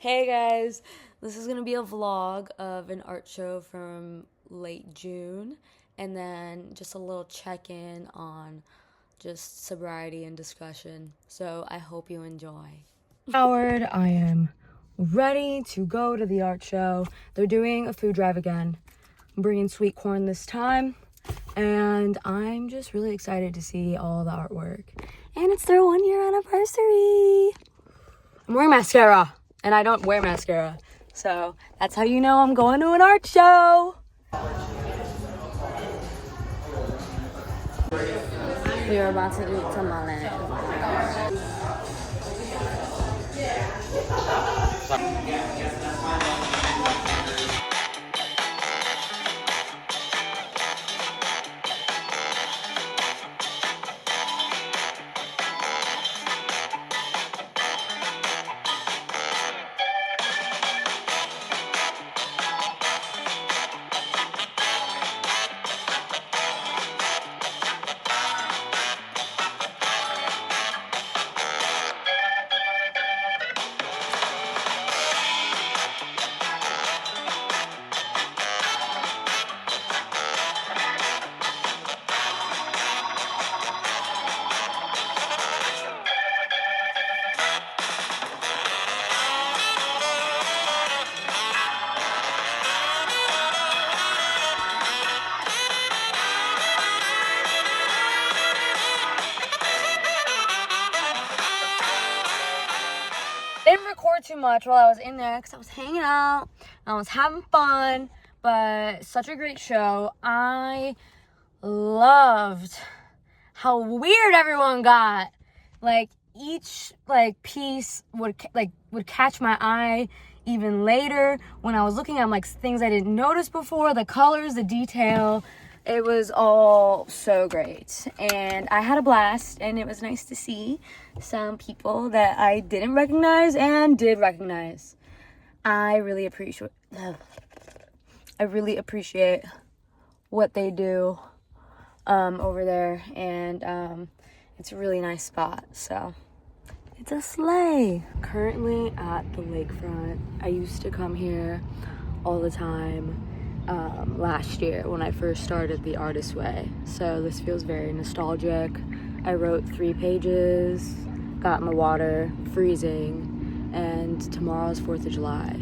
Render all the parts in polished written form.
Hey guys, this is gonna be a vlog of an art show from late June, and then just a little check-in on just sobriety and discussion. So I hope you enjoy. Howard, I am ready to go to the art show. They're doing a food drive again. I'm bringing sweet corn this time, and I'm just really excited to see all the artwork. And it's their 1-year anniversary. I'm wearing mascara, and I don't wear mascara, so that's how you know I'm going to an art show. We are about to eat tamales. Didn't record too much while I was in there because I was hanging out, I was having fun, but such a great show. I loved how weird everyone got. Like each piece would catch my eye even later when I was looking at things I didn't notice before, the colors, the detail. It was all so great, and I had a blast, and it was nice to see some people that I didn't recognize and did recognize. I really appreciate what they do over there, and it's a really nice spot, so it's a sleigh. Currently at the lakefront. I used to come here all the time last year when I first started the Artist Way, so this feels very nostalgic. I wrote 3 pages, got in the water, freezing, and tomorrow's 4th of July.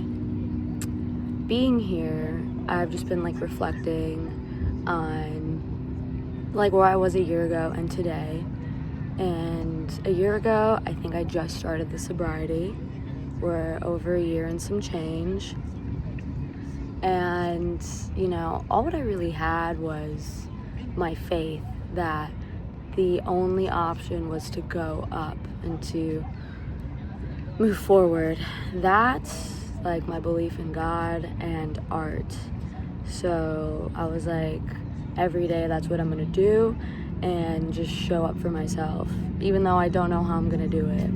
Being here, I've just been reflecting on where I was a year ago and today. And a year ago, I think I just started the sobriety. We're over a year and some change. And, all what I really had was my faith that the only option was to go up and to move forward. That's my belief in God and art. So I was every day that's what I'm gonna do, and just show up for myself, even though I don't know how I'm gonna do it.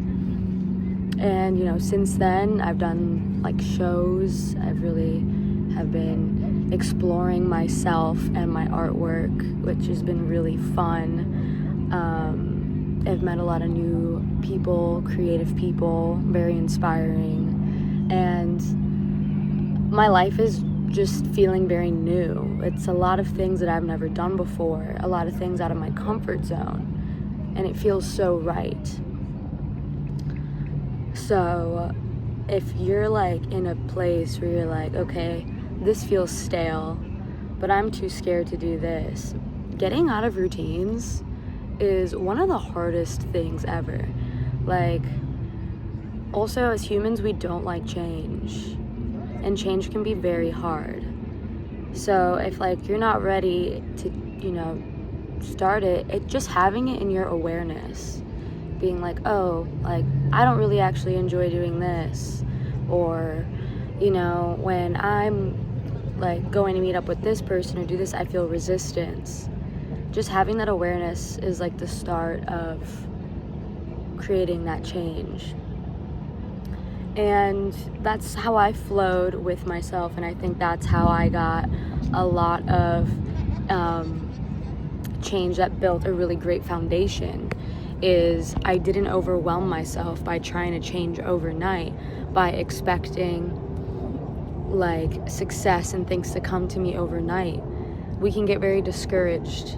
And since then I've done shows. I've really have been exploring myself and my artwork, which has been really fun. I've met a lot of new people, creative people, very inspiring, and my life is just feeling very new. It's a lot of things that I've never done before, a lot of things out of my comfort zone, and it feels so right. So if you're in a place where you're okay, this feels stale, but I'm too scared to do this, getting out of routines is one of the hardest things ever. Also, as humans, we don't like change, and change can be very hard. So if you're not ready to start it, just having it in your awareness, being I don't really actually enjoy doing this, or when I'm going to meet up with this person or do this, I feel resistance. Just having that awareness is the start of creating that change. And that's how I flowed with myself, and I think that's how I got a lot of change that built a really great foundation. Is I didn't overwhelm myself by trying to change overnight, by expecting like success and things to come to me overnight. We can get very discouraged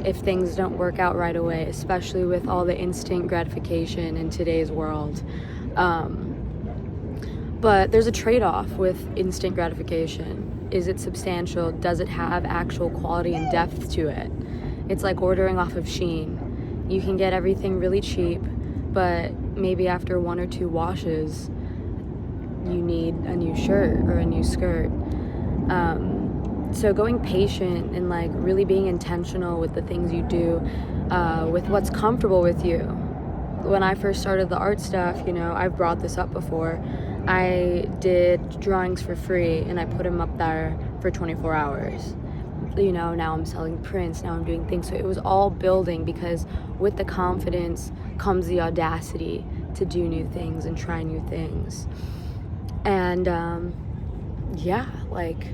if things don't work out right away, especially with all the instant gratification in today's world. But there's a trade-off with instant gratification. Is it substantial? Does it have actual quality and depth to it? It's like ordering off of Shein. You can get everything really cheap, but maybe after 1 or 2 washes, you need a new shirt or a new skirt. So going patient and like really being intentional with the things you do, with what's comfortable with you. When I first started the art stuff, you know, I've brought this up before, I did drawings for free and I put them up there for 24 hours. You know, now I'm selling prints, now I'm doing things. So it was all building, because with the confidence comes the audacity to do new things and try new things. And yeah, like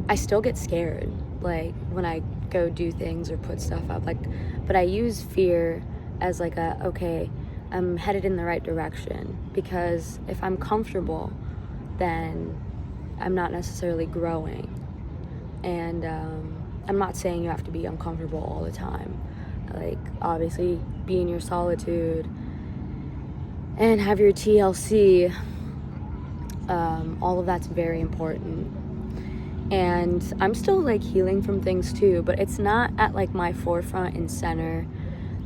I still get scared, like when I go do things or put stuff up, like, but I use fear as like okay, I'm headed in the right direction, because if I'm comfortable, then I'm not necessarily growing. And I'm not saying you have to be uncomfortable all the time. Like, obviously, be in your solitude and have your TLC. All of that's very important. And I'm still like healing from things too, but it's not at like my forefront and center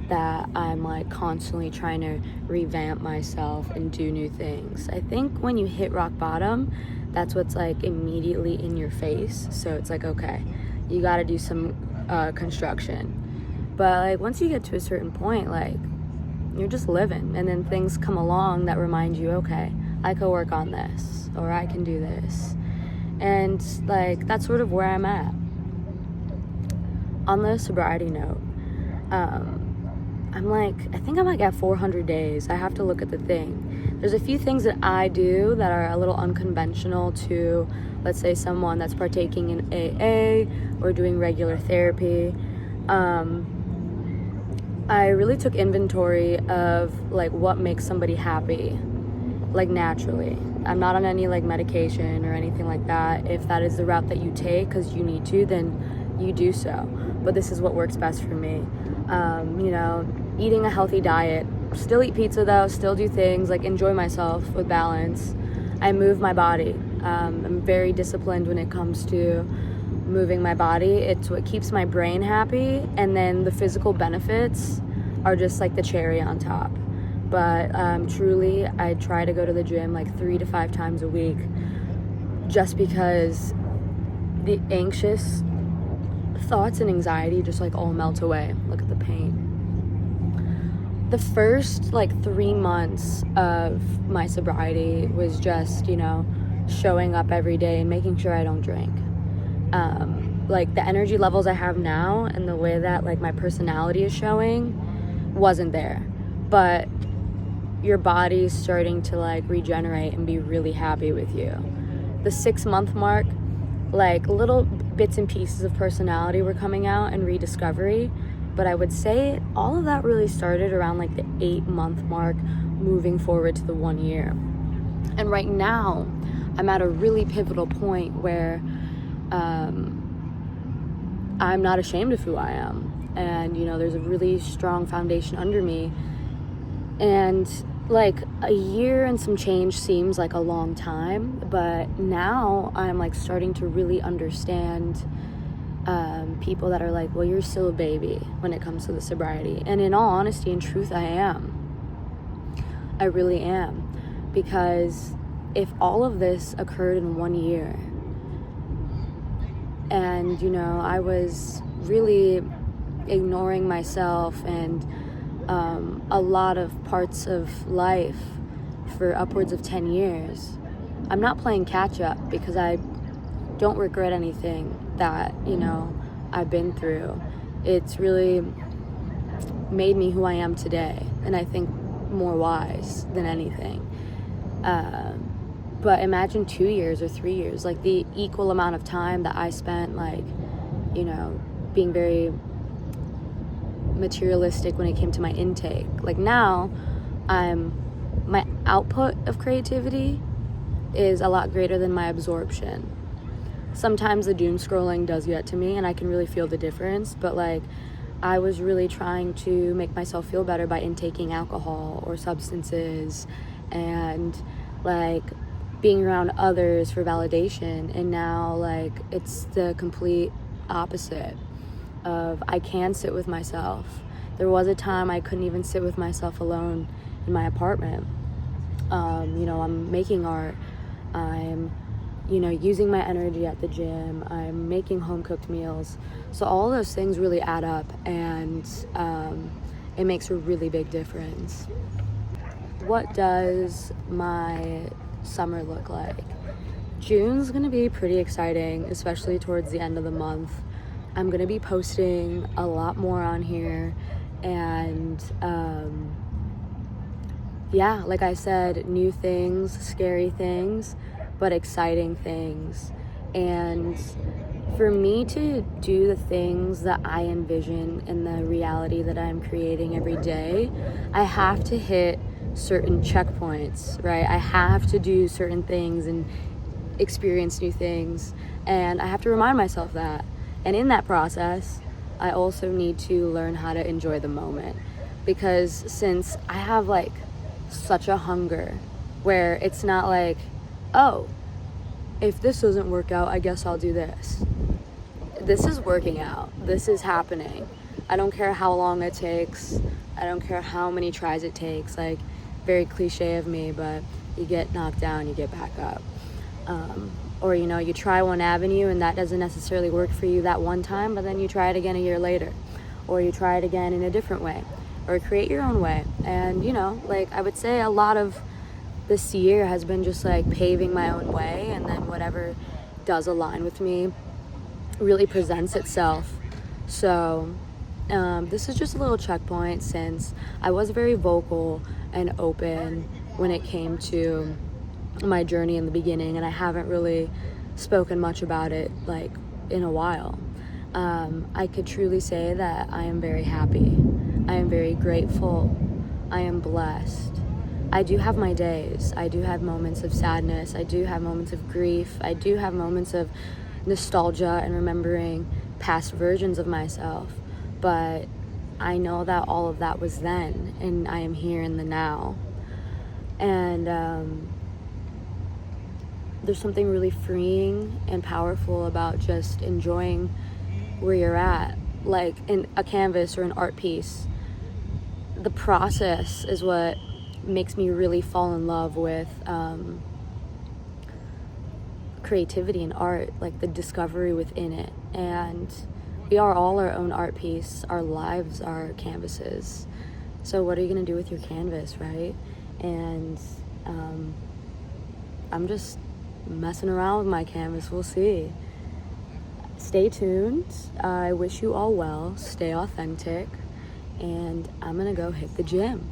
that I'm like constantly trying to revamp myself and do new things. I think when you hit rock bottom, that's what's like immediately in your face. So it's like, okay, you got to do some construction. But like once you get to a certain point, like you're just living, and then things come along that remind you, okay, I could work on this, or I can do this. And like that's sort of where I'm at. On the sobriety note, I'm like, I think I'm like at 400 days. I have to look at the thing. There's a few things that I do that are a little unconventional to, let's say, someone that's partaking in AA or doing regular therapy. I really took inventory of like what makes somebody happy, like naturally. I'm not on any like medication or anything like that. If that is the route that you take because you need to, then you do so. But this is what works best for me. You know, eating a healthy diet. Still eat pizza though, still do things, like enjoy myself with balance. I move my body. I'm very disciplined when it comes to moving my body. It's what keeps my brain happy, and then the physical benefits are just like the cherry on top. But truly, I try to go to the gym like 3 to 5 times a week, just because the anxious thoughts and anxiety just like all melt away. Look at the pain. The first like 3 months of my sobriety was just, you know, showing up every day and making sure I don't drink. Like the energy levels I have now and the way that like my personality is showing wasn't there. But your body's starting to like regenerate and be really happy with you. The 6-month mark, like little bits and pieces of personality were coming out and rediscovery, but I would say all of that really started around like the 8-month mark, moving forward to the 1 year. And right now I'm at a really pivotal point where I'm not ashamed of who I am, and you know, there's a really strong foundation under me. And like a year and some change seems like a long time, but now I'm like starting to really understand people that are like, well, you're still a baby when it comes to the sobriety. And in all honesty and truth, I am. I really am. Because if all of this occurred in 1 year, and you know, I was really ignoring myself and a lot of parts of life for upwards of 10 years. I'm not playing catch up, because I don't regret anything that, you know, I've been through. It's really made me who I am today, and I think more wise than anything. But imagine 2 years or 3 years, like the equal amount of time that I spent, like, you know, being very materialistic when it came to my intake. Like now, my output of creativity is a lot greater than my absorption. Sometimes the doom scrolling does get to me and I can really feel the difference, but like I was really trying to make myself feel better by intaking alcohol or substances and like being around others for validation, and now like it's the complete opposite of I can sit with myself. There was a time I couldn't even sit with myself alone in my apartment. I'm making art, I'm using my energy at the gym, I'm making home cooked meals. So all those things really add up, and it makes a really big difference. What does my summer look like? June's gonna be pretty exciting, especially towards the end of the month. I'm gonna be posting a lot more on here, and yeah, like I said, new things, scary things, but exciting things. And for me to do the things that I envision in the reality that I'm creating every day, I have to hit certain checkpoints, right? I have to do certain things and experience new things, and I have to remind myself that. And in that process, I also need to learn how to enjoy the moment, because since I have like such a hunger where it's not like, oh, if this doesn't work out, I guess I'll do this. This is working out. This is happening. I don't care how long it takes. I don't care how many tries it takes. Like, very cliche of me, but you get knocked down, you get back up. Or you try one avenue and that doesn't necessarily work for you that one time, but then you try it again a year later, or you try it again in a different way, or create your own way. And like I would say a lot of this year has been just like paving my own way, and then whatever does align with me really presents itself. So this is just a little checkpoint, since I was very vocal and open when it came to my journey in the beginning, and I haven't really spoken much about it like in a while. I could truly say that I am very happy. I am very grateful. I am blessed. I do have my days. I do have moments of sadness. I do have moments of grief. I do have moments of nostalgia and remembering past versions of myself. But I know that all of that was then, and I am here in the now. And there's something really freeing and powerful about just enjoying where you're at, like in a canvas or an art piece. The process is what makes me really fall in love with creativity and art, like the discovery within it. And we are all our own art piece. Our lives are canvases. So what are you going to do with your canvas, right? And I'm just messing around with my canvas. We'll see. Stay tuned. I wish you all well. Stay authentic. And I'm going to go hit the gym.